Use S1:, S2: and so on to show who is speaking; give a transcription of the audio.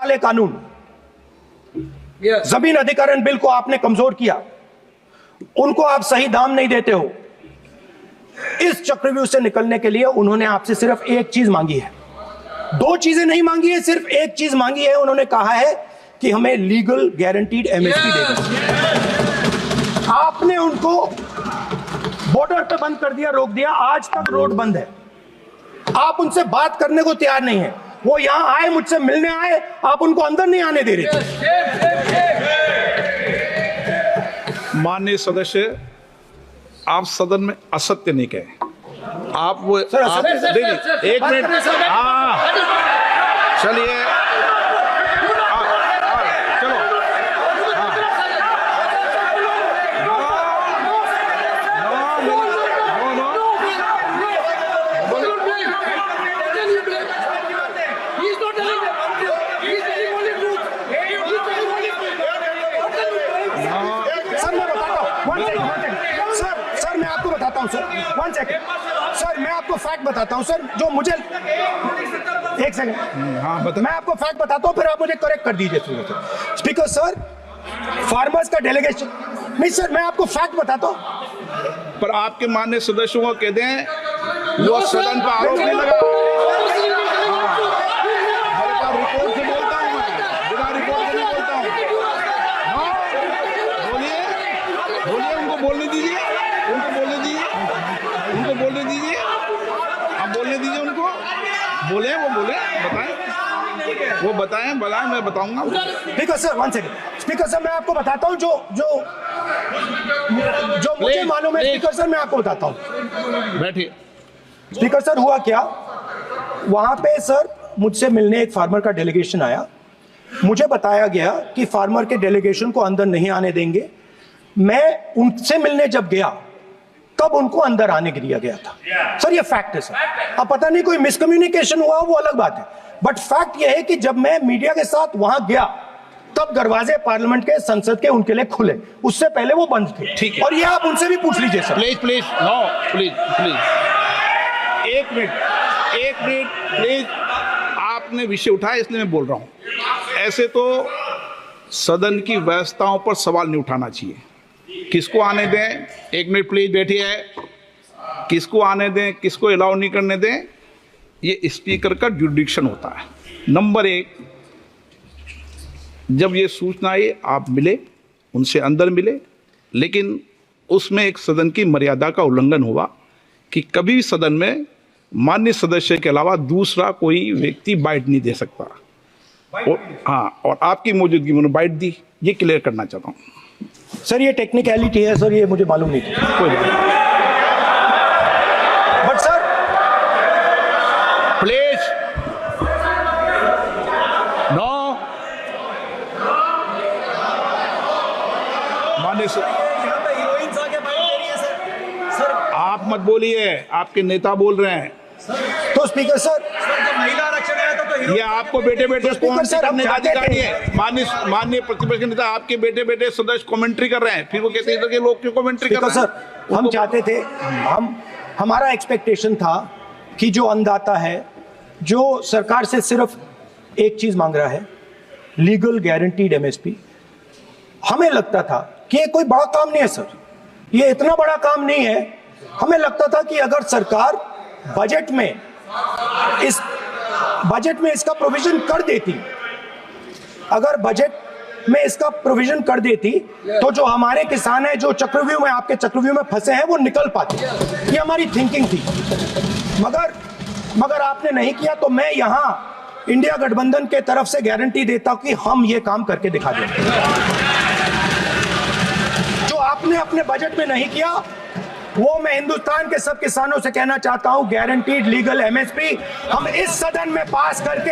S1: काले कानून, जमीन अधिग्रहण बिल को आपने कमजोर किया, उनको आप सही दाम नहीं देते हो। इस चक्रव्यूह से निकलने के लिए उन्होंने आपसे सिर्फ एक चीज मांगी है, दो चीजें नहीं मांगी है, सिर्फ एक चीज मांगी है। उन्होंने कहा है कि हमें लीगल गारंटीड एमएसपी देगा। आपने उनको बॉर्डर पे बंद कर दिया, रोक दिया, आज तक रोड बंद है। आप उनसे बात करने को तैयार नहीं है। वो यहां आए, मुझसे मिलने आए, आप उनको अंदर नहीं आने दे रहे थे।
S2: माननीय सदस्य, आप सदन में असत्य नहीं कहे। आप वो आप, एक मिनट, हाँ चलिए, चलो,
S1: सर मैं आपको बताता हूं सर, 1 सेकंड सर, मैं आपको फैक्ट बताता हूं सर, जो मुझे 1 सेकंड,
S2: हाँ बता।
S1: मैं आपको फैक्ट बताता हूं, फिर आप मुझे करेक्ट कर दीजिए। स्पीकर सर, फार्मर्स का डेलीगेशन, नहीं सर, मैं आपको फैक्ट बताता हूं।
S2: पर आपके माननीय सदस्यों को कह दें, वो सदन पर आरोप नहीं लगा। रिपोर्ट से बोलता हूं मैं, बिना रिपोर्ट से नहीं बोलता हूं। बोलिए, उनको बोलने दीजिए, उनको बोलने दीजिए, आप बोलने दीजिए उनको, बोले, वो बोले, बताएं, वो बताएं, मैं बताऊंगा।
S1: Speaker sir, 1 second, speaker sir, मैं आपको बताता हूं जो मुझे मालूम है। स्पीकर सर, मैं आपको बताता हूं।
S2: बैठिए।
S1: स्पीकर सर, हुआ क्या, वहां पे सर मुझसे मिलने एक फार्मर का डेलीगेशन आया। मुझे बताया गया कि फार्मर के डेलीगेशन को अंदर नहीं आने देंगे। मैं उनसे मिलने जब गया तब उनको अंदर आने के दिया गया था। सर ये फैक्ट है सर। अब पता नहीं कोई मिसकम्युनिकेशन हुआ, वो अलग बात है, बट फैक्ट यह है कि जब मैं मीडिया के साथ वहां गया तब दरवाजे पार्लियामेंट के, संसद के उनके लिए खुले, उससे पहले वो बंद थे।
S2: ठीक है,
S1: और ये आप उनसे भी पूछ लीजिए सर।
S2: प्लीज, नो, प्लीज, एक मिनट प्लीज। आपने विषय उठाया इसलिए मैं बोल रहा हूं। ऐसे तो सदन की व्यवस्थाओं पर सवाल नहीं उठाना चाहिए। किसको आने दें, 1 मिनट प्लीज बैठिए, किसको आने दें, किसको अलाउ नहीं करने दें, ये स्पीकर का जुडिक्शन होता है। नंबर 1, जब ये सूचना आई, आप मिले, उनसे अंदर मिले, लेकिन उसमें एक सदन की मर्यादा का उल्लंघन हुआ कि कभी भी सदन में माननीय सदस्य के अलावा दूसरा कोई व्यक्ति बाइट नहीं दे सकता। और आपकी मौजूदगी में बाइट दी, ये क्लियर करना चाहता हूँ।
S1: सर ये टेक्निकलिटी है सर, ये मुझे मालूम नहीं था। कोई नहीं, बट सर
S2: प्लीज, नो, माननीय
S1: सर,
S2: आप मत बोलिए, आपके नेता बोल रहे हैं।
S1: तो स्पीकर सर,
S3: महिला आरक्षण आया था तो
S2: ये आपको बेटे बेटे
S1: स्पीकर सर, हम चाहते थे,
S2: माननीय प्रतिपक्ष नेता, आपके बेटे बेटे सदस्य कमेंट्री कर रहे हैं, फिर वो कहते हैं कि लोग क्यों कमेंट्री कर रहे हैं।
S1: सर हम चाहते थे, हमारा एक्सपेक्टेशन था कि जो अन्नदाता है, जो सरकार से सिर्फ एक चीज मांग रहा है, लीगल गारंटीड एमएसपी, हमें लगता था कि ये कोई बड़ा काम नहीं है सर, ये इतना बड़ा काम नहीं है। हमें लगता था कि अगर सरकार बजट में इसका प्रोविजन कर देती, अगर बजट में इसका प्रोविजन कर देती, तो जो हमारे किसान हैं, जो चक्रव्यूह में, आपके चक्रव्यूह में फंसे हैं, वो निकल पाते। ये हमारी थिंकिंग थी, मगर आपने नहीं किया। तो मैं यहां इंडिया गठबंधन के तरफ से गारंटी देता हूं कि हम ये काम करके दिखा देंगे। जो आपने अपने बजट में नहीं किया, वो मैं हिंदुस्तान के सब किसानों से कहना चाहता हूं, गारंटीड लीगल एमएसपी हम इस सदन में पास करके